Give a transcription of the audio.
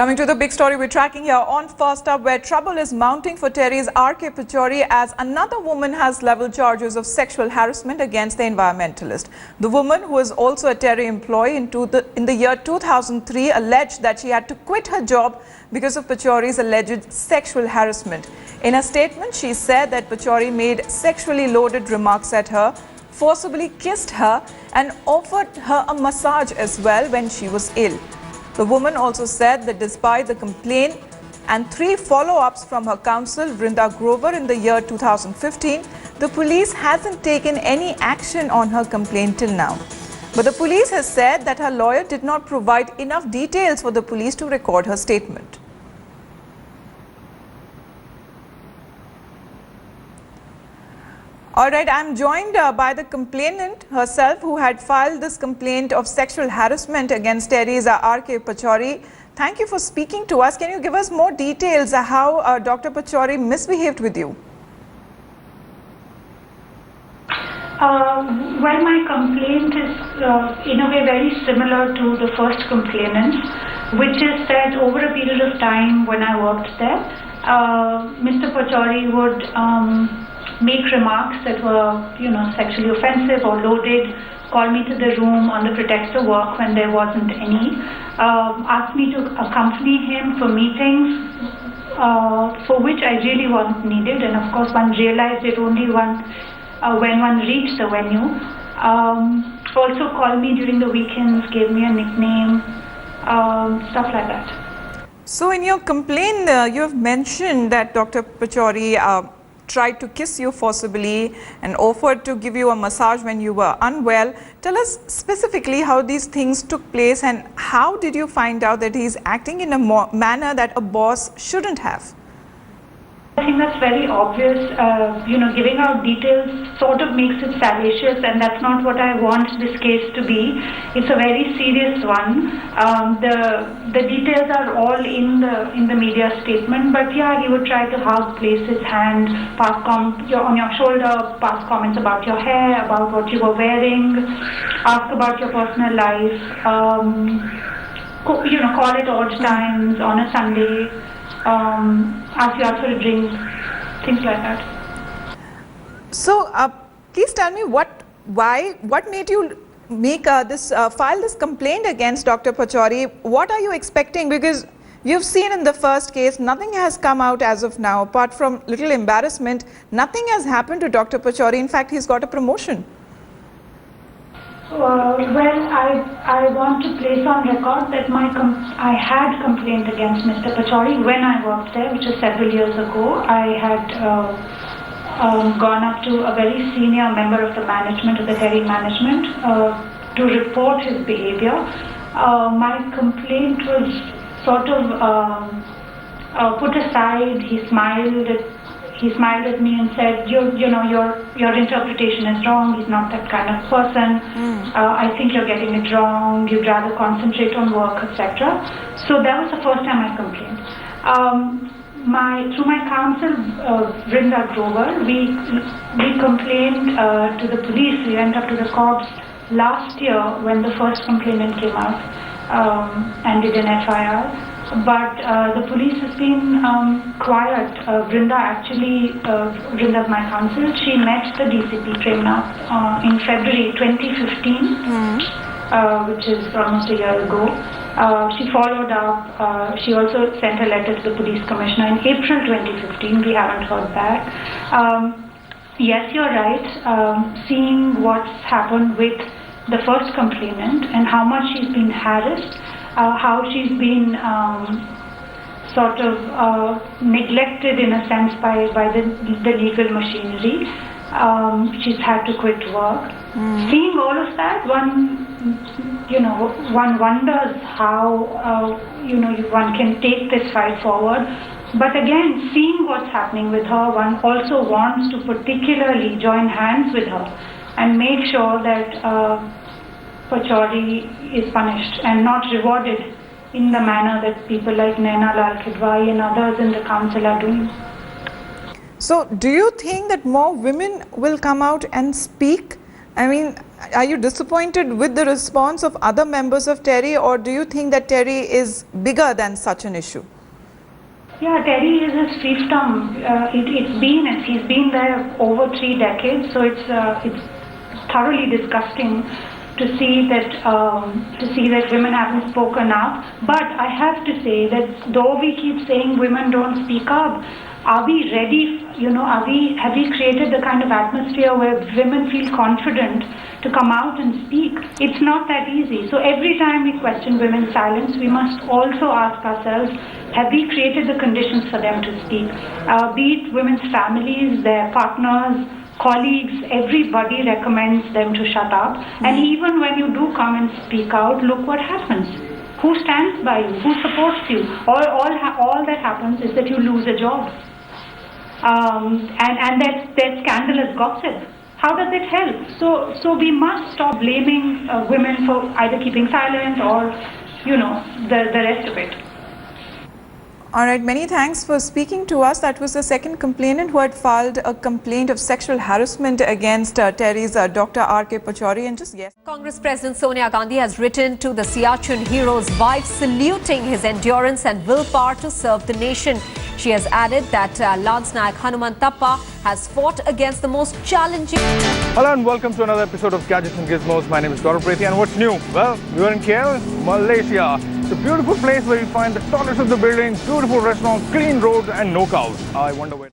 Coming to the big story we're tracking here on First Up, where trouble is mounting for TERI's R.K. Pachauri as another woman has leveled charges of sexual harassment against the environmentalist. The woman, who is also a TERI employee in the year 2003, alleged that she had to quit her job because of Pachauri's alleged sexual harassment. In a statement, she said that Pachauri made sexually loaded remarks at her, forcibly kissed her and offered her a massage as well when she was ill. The woman also said that despite the complaint and 3 follow-ups from her counsel, Vrinda Grover, in the year 2015, the police hasn't taken any action on her complaint till now. But the police has said that her lawyer did not provide enough details for the police to record her statement. All right, I'm joined by the complainant herself, who had filed this complaint of sexual harassment against TERI's R.K. Pachauri. Thank you for speaking to us. Can you give us more details how Dr. Pachauri misbehaved with you? Well, my complaint is in a way very similar to the first complainant, which is that over a period of time when I worked there, Mr. Pachauri would make remarks that were, sexually offensive or loaded, call me to the room on the pretext of work when there wasn't any, ask me to accompany him for meetings for which I really wasn't needed, and of course one realized it only when one reached the venue. Also called me during the weekends, gave me a nickname, stuff like that. So in your complaint, you have mentioned that Dr. Pachauri tried to kiss you forcibly and offered to give you a massage when you were unwell. Tell us specifically how these things took place and how did you find out that he is acting in a manner that a boss shouldn't have? I think that's very obvious. Giving out details sort of makes it salacious, and that's not what I want this case to be. It's a very serious one. The details are all in the media statement, but yeah, he would try to hug, place his hand, on your shoulder, pass comments about your hair, about what you were wearing, ask about your personal life, call at odd times on a Sunday. Ask you out for a drink, things like that. So, please tell me what made you make file this complaint against Dr. Pachauri? What are you expecting? Because you've seen in the first case, nothing has come out as of now. Apart from little embarrassment, nothing has happened to Dr. Pachauri. In fact, he's got a promotion. Well, I want to place on record that I had complained against Mr. Pachauri when I worked there, which was several years ago. I had gone up to a very senior member of the management, of the TERI management, to report his behavior. My complaint was sort of put aside. He smiled at me and said, your interpretation is wrong. He's not that kind of person. I think you're getting it wrong. You'd rather concentrate on work, etc. So that was the first time I complained. Through my counsel, Vrinda Grover, we complained to the police. We went up to the cops last year when the first complainant came out and did an FIR. But the police has been quiet. Vrinda's my counsel. She met the DCP Premnath in February 2015, which is almost a year ago. She followed up. She also sent a letter to the police commissioner in April 2015. We haven't heard back. Yes, you're right. Seeing what's happened with the first complainant and how much she's been harassed, how she's been sort of neglected in a sense by the legal machinery. She's had to quit work. Seeing all of that, one wonders how one can take this fight forward. But again, seeing what's happening with her, one also wants to particularly join hands with her and make sure that Pachauri is punished and not rewarded in the manner that people like Naina Lal Kidwai and others in the council are doing. So, do you think that more women will come out and speak? I mean, Are you disappointed with the response of other members of TERI, or do you think that TERI is bigger than such an issue? Yeah, TERI is a fiefdom. He's been there over 3 decades, so it's thoroughly disgusting to see that women haven't spoken up. But I have to say that though we keep saying women don't speak up, are we ready? Have we created the kind of atmosphere where women feel confident to come out and speak? It's not that easy. So every time we question women's silence, we must also ask ourselves, have we created the conditions for them to speak? Be it women's families, their partners, colleagues, everybody recommends them to shut up. And even when you do come and speak out, look what happens. Who stands by you? Who supports you? All that happens is that you lose a job. And that's scandalous gossip. How does it help? So we must stop blaming women for either keeping silent or, the rest of it. All right, many thanks for speaking to us. That was the second complainant who had filed a complaint of sexual harassment against TERI's Dr. R.K. Pachauri. And just yes. Congress President Sonia Gandhi has written to the Siachen hero's wife, saluting his endurance and willpower to serve the nation. She has added that Lance Nayak Hanumantappa has fought against the most challenging... Hello and welcome to another episode of Gadgets and Gizmos. My name is Gaurav Prethi, and what's new? Well, we are in KL, Malaysia. It's a beautiful place where you find the tallest of the buildings, beautiful restaurants, clean roads and no cows. I wonder where...